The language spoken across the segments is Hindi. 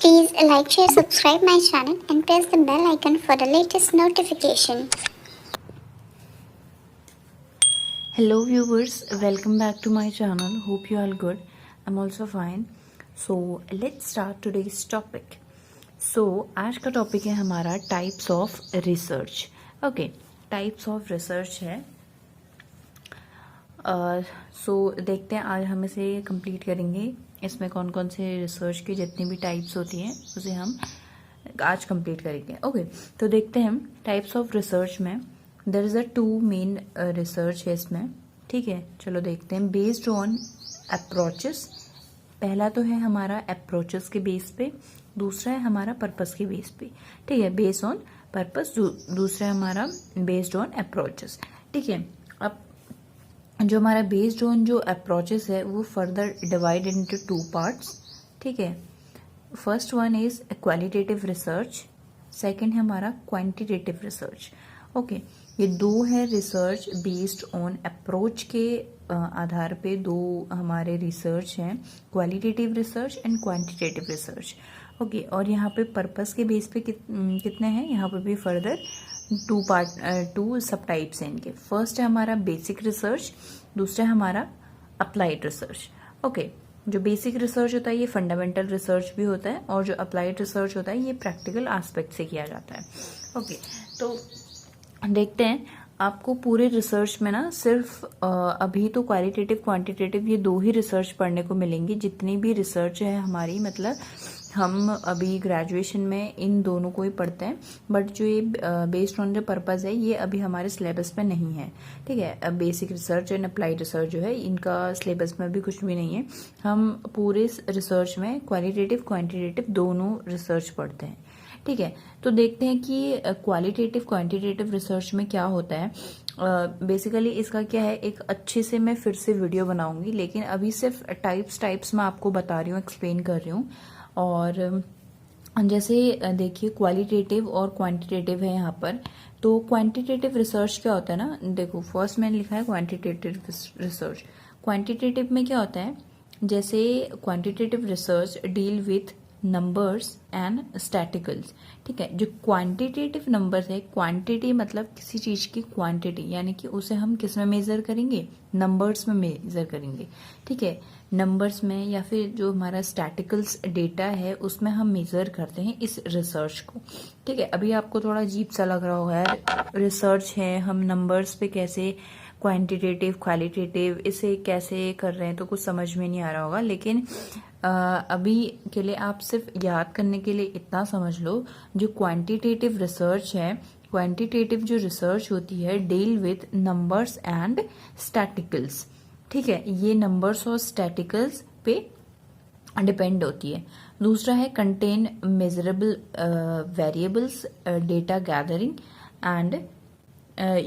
Please like, share, subscribe my channel and press the bell icon for the latest notification. Hello viewers, welcome back to my channel. Hope you all good. I'm also fine. So let's start today's topic. So आज का टॉपिक है हमारा types of research. Okay, types of research है. सो देखते हैं आज हम इसे कंप्लीट करेंगे. इसमें कौन कौन से रिसर्च की जितनी भी टाइप्स होती हैं उसे हम आज कंप्लीट करेंगे. ओके, तो देखते हैं हम टाइप्स ऑफ रिसर्च में. There is a two main research है इसमें. ठीक है, चलो देखते हैं. बेस्ड ऑन अप्रोचेस, पहला तो है हमारा अप्रोचेस के बेस पे, दूसरा है हमारा पर्पस के बेस पे. ठीक है, बेस्ड ऑन पर्पस, दूसरा है हमारा बेस्ड ऑन अप्रोचेस. ठीक है, अब जो हमारा बेस्ड ऑन जो अप्रोचेस है वो further divide into two parts. ठीक है, first one is qualitative research, second है हमारा क्वांटिटेटिव रिसर्च. ओके, ये दो है रिसर्च बेस्ड ऑन अप्रोच के आधार पे दो हमारे रिसर्च हैं, qualitative research and quantitative research. Okay, और यहाँ पे पर्पस के बेस पे कितने हैं, यहाँ पे भी फर्दर टू सब टाइप्स हैं इनके. फर्स्ट है हमारा बेसिक रिसर्च, दूसरा है हमारा अप्लाइड रिसर्च. ओके, जो बेसिक रिसर्च होता है ये फंडामेंटल रिसर्च भी होता है, और जो अप्लाइड रिसर्च होता है ये प्रैक्टिकल एस्पेक्ट से किया जाता है. ओके, तो देखते हैं. आपको पूरे रिसर्च में ना सिर्फ अभी तो क्वालिटेटिव क्वांटिटेटिव ये दो ही रिसर्च पढ़ने को मिलेंगी. जितनी भी रिसर्च है हमारी, मतलब हम अभी ग्रेजुएशन में इन दोनों को ही पढ़ते हैं, बट जो ये बेस्ड ऑन जो पर्पस है ये अभी हमारे सिलेबस में नहीं है. ठीक है, basic research and applied research जो है इनका सिलेबस में भी कुछ भी नहीं है. हम पूरे रिसर्च में क्वालिटेटिव क्वांटिटेटिव दोनों रिसर्च पढ़ते हैं. ठीक है, तो देखते हैं कि क्वालिटेटिव क्वांटिटेटिव रिसर्च में क्या होता है. बेसिकली इसका क्या है, एक अच्छे से मैं फिर से वीडियो बनाऊंगी, लेकिन अभी सिर्फ टाइप्स मैं आपको बता रही हूँ, एक्सप्लेन कर रही हूँ. और जैसे देखिए क्वालिटेटिव और क्वांटिटेटिव है यहाँ पर. तो क्वांटिटेटिव रिसर्च क्या होता है ना, देखो फर्स्ट मैंने लिखा है क्वांटिटेटिव रिसर्च. क्वांटिटेटिव में क्या होता है, जैसे quantitative research deal with numbers and staticals. ठीक है, जो क्वांटिटेटिव नंबर्स है, क्वांटिटी मतलब किसी चीज की क्वांटिटी, यानी कि उसे हम किस में मेजर करेंगे, नंबर्स में मेजर करेंगे. ठीक है, नंबर्स में, या फिर जो हमारा स्टैटिकल्स डेटा है उसमें हम मेजर करते हैं इस रिसर्च को. ठीक है, अभी आपको थोड़ा अजीब सा लग रहा होगा, रिसर्च है हम नंबर्स पे कैसे क्वांटिटेटिव क्वालिटेटिव इसे कैसे कर रहे हैं, तो कुछ समझ में नहीं आ रहा होगा. लेकिन अभी के लिए आप सिर्फ याद करने के लिए इतना समझ लो, जो क्वांटिटेटिव रिसर्च है, क्वांटिटेटिव जो रिसर्च होती है deal with numbers and staticals. ठीक है, ये नंबर्स और स्टैटिकल्स पे डिपेंड होती है. दूसरा है contain measurable variables, data gathering and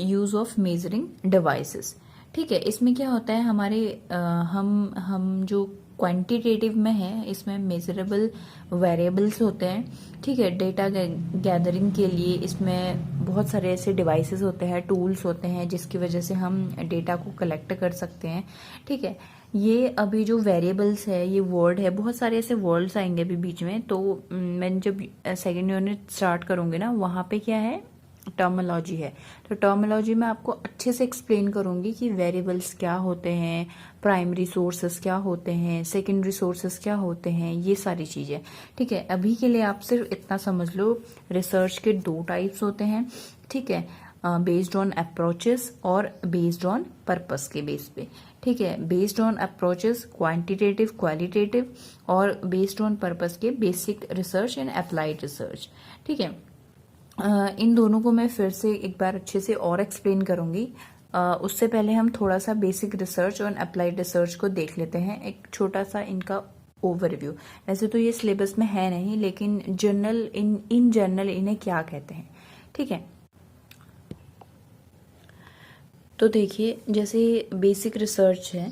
use of measuring devices. ठीक है, इसमें क्या होता है हमारे हम जो क्वांटिटेटिव में है इसमें मेजरेबल वेरिएबल्स होते हैं. ठीक है, डेटा गैदरिंग के लिए इसमें बहुत सारे ऐसे डिवाइसेस होते हैं, टूल्स होते हैं जिसकी वजह से हम डेटा को कलेक्ट कर सकते हैं. ठीक है, ये अभी जो वेरिएबल्स है ये वर्ड है, बहुत सारे ऐसे वर्ड्स आएंगे अभी बीच में. तो मैं जब सेकेंड यूनिट स्टार्ट करूंगी ना, वहां पे क्या है, टर्मोलॉजी है. तो टर्मोलॉजी में आपको अच्छे से एक्सप्लेन करूंगी कि वेरिएबल्स क्या होते हैं, प्राइमरी सोर्सेस क्या होते हैं, सेकेंडरी सोर्सेस क्या होते हैं, ये सारी चीजें. ठीक है, अभी के लिए आप सिर्फ इतना समझ लो, रिसर्च के दो टाइप्स होते हैं. ठीक है, बेस्ड ऑन अप्रोचेस और बेस्ड ऑन पर्पस के बेस पे. ठीक है, based on approaches quantitative qualitative, और बेस्ड ऑन पर्पस के basic research and applied research. ठीक है, इन दोनों को मैं फिर से एक बार अच्छे से और एक्सप्लेन करूंगी. उससे पहले हम थोड़ा सा बेसिक रिसर्च और अप्लाइड रिसर्च को देख लेते हैं, एक छोटा सा इनका ओवरव्यू. वैसे तो ये सिलेबस में है नहीं, लेकिन जनरल इन जनरल इन्हें क्या कहते हैं. ठीक है, तो देखिए जैसे बेसिक रिसर्च है.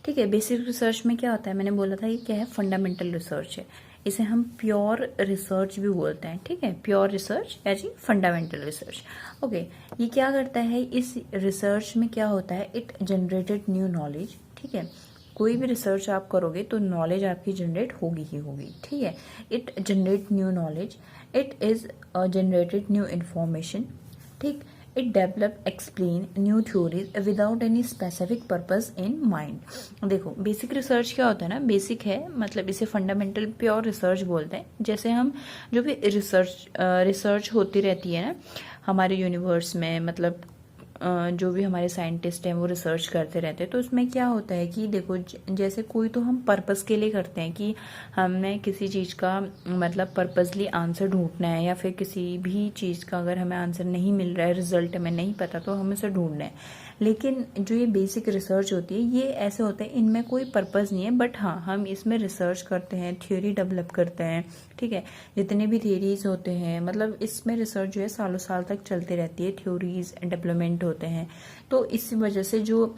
ठीक है, बेसिक रिसर्च में क्या होता है, मैंने बोला था ये क्या है, फंडामेंटल रिसर्च है. इसे हम प्योर रिसर्च भी बोलते हैं. ठीक है, प्योर रिसर्च या जी फंडामेंटल रिसर्च. ओके, ये क्या करता है, इस रिसर्च में क्या होता है, इट जनरेटेड न्यू नॉलेज. ठीक है, कोई भी रिसर्च आप करोगे तो नॉलेज आपकी जनरेट होगी ही होगी, ठीक है। It generate new knowledge, it is generated new information, ठीक। It develop explain new theories without any specific purpose in mind. देखो बेसिक रिसर्च क्या होता है ना, बेसिक है मतलब इसे फंडामेंटल प्योर रिसर्च बोलते हैं। जैसे हम जो भी रिसर्च होती रहती है ना हमारे यूनिवर्स में, मतलब जो भी हमारे साइंटिस्ट हैं वो रिसर्च करते रहते हैं, तो उसमें क्या होता है कि देखो जैसे कोई तो हम पर्पस के लिए करते हैं कि हमें किसी चीज़ का मतलब पर्पसली आंसर ढूंढना है, या फिर किसी भी चीज़ का अगर हमें आंसर नहीं मिल रहा है, रिजल्ट हमें नहीं पता, तो हमें उसे ढूंढना है। लेकिन जो ये बेसिक रिसर्च होती है ये ऐसे होते हैं, इनमें कोई पर्पस नहीं है, बट हाँ हम इसमें रिसर्च करते हैं, थ्योरी डेवलप करते हैं, ठीक है। जितने भी थियरीज होते हैं मतलब इसमें रिसर्च जो है सालों साल तक चलती रहती है, थ्योरीज डेवलपमेंट होते हैं। तो इसी वजह से जो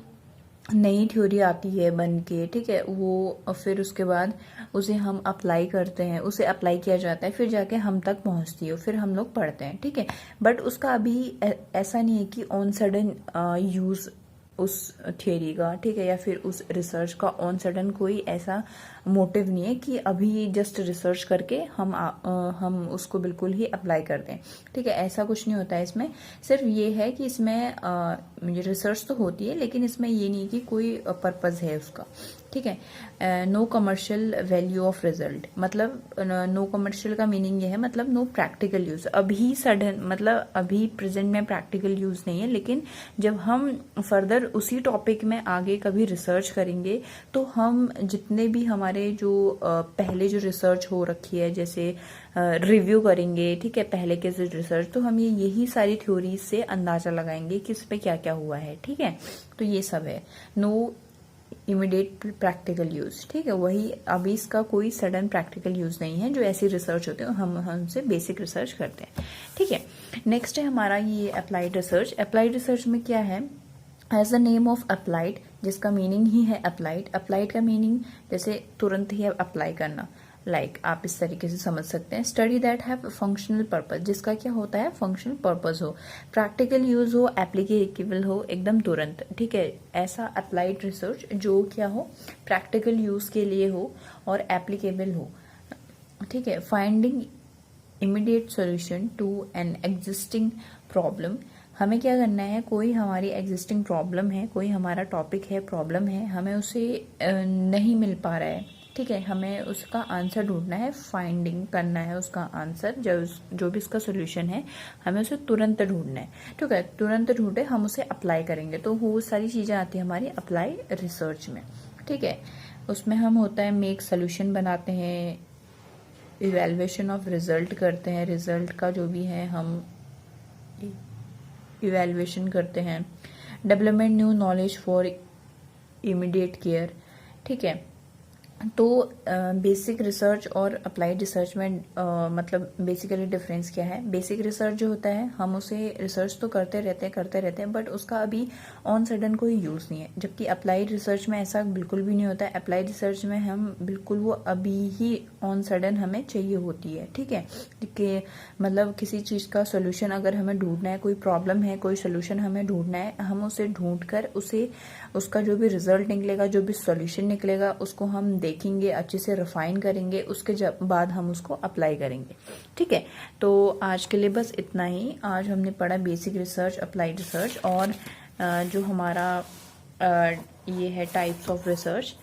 नई थ्योरी आती है बन के, ठीक है, वो फिर उसके बाद उसे हम अप्लाई करते हैं, उसे अप्लाई किया जाता है, फिर जाके हम तक पहुंचती है, फिर हम लोग पढ़ते हैं, ठीक है। बट उसका अभी ऐसा नहीं है कि ऑन सडन यूज उस थियरी का, ठीक है, या फिर उस रिसर्च का ऑन सडन कोई ऐसा मोटिव नहीं है कि अभी जस्ट रिसर्च करके हम उसको बिल्कुल ही अप्लाई कर दें, ठीक है। ऐसा कुछ नहीं होता है इसमें। सिर्फ ये है कि इसमें रिसर्च तो होती है लेकिन इसमें ये नहीं कि कोई पर्पज है उसका, ठीक है। No commercial value of result, मतलब नो कमर्शियल का मीनिंग ये है मतलब नो प्रैक्टिकल यूज। अभी सडन मतलब अभी प्रेजेंट में प्रैक्टिकल यूज नहीं है, लेकिन जब हम फर्दर उसी टॉपिक में आगे कभी रिसर्च करेंगे तो हम जितने भी हमारे जो पहले जो रिसर्च हो रखी है, जैसे रिव्यू करेंगे, ठीक है, पहले के रिसर्च, तो हम यही सारी थ्योरीज से अंदाजा लगाएंगे कि इस पे क्या क्या हुआ है, ठीक है। तो ये सब है। नो इमीडिएट प्रैक्टिकल यूज, ठीक है, वही अभी इसका कोई सडन प्रैक्टिकल यूज नहीं है। जो ऐसी रिसर्च होते हैं हम हमसे बेसिक रिसर्च करते हैं, ठीक है। नेक्स्ट है हमारा ये अप्लाइड रिसर्च। अप्लाइड रिसर्च में क्या है, as the name of applied, जिसका मीनिंग ही है अप्लाइड। अप्लाइड का मीनिंग जैसे तुरंत ही अप्लाई करना, लाइक आप इस तरीके से समझ सकते हैं, study that have functional purpose, जिसका क्या होता है फंक्शनल पर्पज हो, प्रैक्टिकल यूज हो, एप्लीकेबल हो, एकदम तुरंत, ठीक है। ऐसा अप्लाइड रिसर्च जो क्या हो, प्रैक्टिकल यूज के लिए हो और एप्लीकेबल हो, ठीक है। Finding immediate solution to an existing problem, हमें क्या करना है, कोई हमारी एग्जिस्टिंग प्रॉब्लम है, कोई हमारा टॉपिक है, प्रॉब्लम है, हमें उसे नहीं मिल पा रहा है, ठीक है, हमें उसका आंसर ढूंढना है, फाइंडिंग करना है उसका आंसर, जो भी उसका सोल्यूशन है हमें उसे तुरंत ढूंढना है, ठीक है। तुरंत ढूंढे हम उसे अप्लाई करेंगे, तो वो सारी चीजें आती है हमारी अप्लाई रिसर्च में, ठीक है। उसमें हम होता है मेक सोल्यूशन बनाते हैं, इवेल्युएशन ऑफ रिजल्ट करते हैं, रिजल्ट का जो भी है हम इवेल्युएशन करते हैं, development new knowledge for immediate care, ठीक है। तो बेसिक रिसर्च और अप्लाइड रिसर्च में मतलब बेसिकली डिफरेंस क्या है। बेसिक रिसर्च जो होता है हम उसे रिसर्च तो करते रहते हैं बट उसका अभी ऑन सडन कोई यूज नहीं है, जबकि अप्लाइड रिसर्च में ऐसा बिल्कुल भी नहीं होता है। अप्लाइड रिसर्च में हम बिल्कुल वो अभी ही ऑन सडन हमें चाहिए होती है, ठीक है, कि मतलब किसी चीज का सोल्यूशन अगर हमें ढूंढना है, कोई प्रॉब्लम है, कोई सोल्यूशन हमें ढूंढना है, हम उसे ढूंढ कर उसे उसका जो भी रिजल्ट निकलेगा, जो भी सोल्यूशन निकलेगा, उसको हम देखेंगे, अच्छे से रिफाइन करेंगे, उसके बाद हम उसको अप्लाई करेंगे, ठीक है। तो आज के लिए बस इतना ही। आज हमने पढ़ा बेसिक रिसर्च, अप्लाइड रिसर्च, और जो हमारा ये है टाइप्स ऑफ रिसर्च,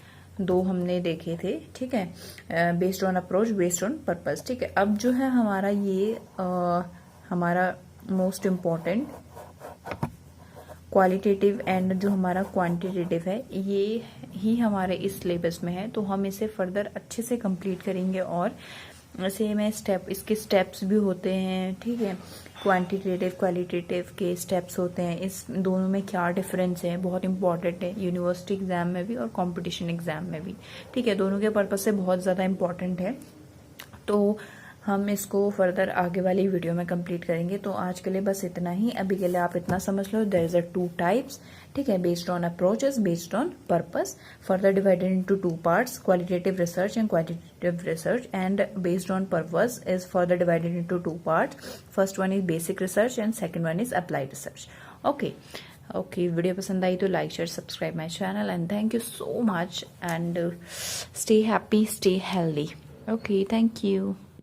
दो हमने देखे थे, ठीक है, based on approach, based on purpose, ठीक है। अब जो है हमारा ये हमारा मोस्ट इम्पॉर्टेंट क्वालिटेटिव एंड जो हमारा क्वांटिटेटिव है, ये ही हमारे इस सिलेबस में है, तो हम इसे फर्दर अच्छे से कंप्लीट करेंगे। और सेम है इसके स्टेप्स भी होते हैं, ठीक है, क्वांटिटेटिव क्वालिटेटिव के स्टेप्स होते हैं। इस दोनों में क्या डिफरेंस है, बहुत इंपॉर्टेंट है, यूनिवर्सिटी एग्जाम में भी और कंपटीशन एग्जाम में भी, ठीक है, दोनों के पर्पज से बहुत ज़्यादा इंपॉर्टेंट है। तो हम इसको फर्दर आगे वाली वीडियो में कंप्लीट करेंगे। तो आज के लिए बस इतना ही। अभी के लिए आप इतना समझ लो, देयर इज अ 2 टाइप्स, ठीक है, based on approaches, based on purpose, further divided into 2 parts, qualitative research and quantitative research, and based on purpose is further divided into 2 parts. First one is basic research and second one is applied research. Okay, okay, video पसंद आई तो like share subscribe my channel and thank you so much and stay happy, stay healthy. Okay, thank you.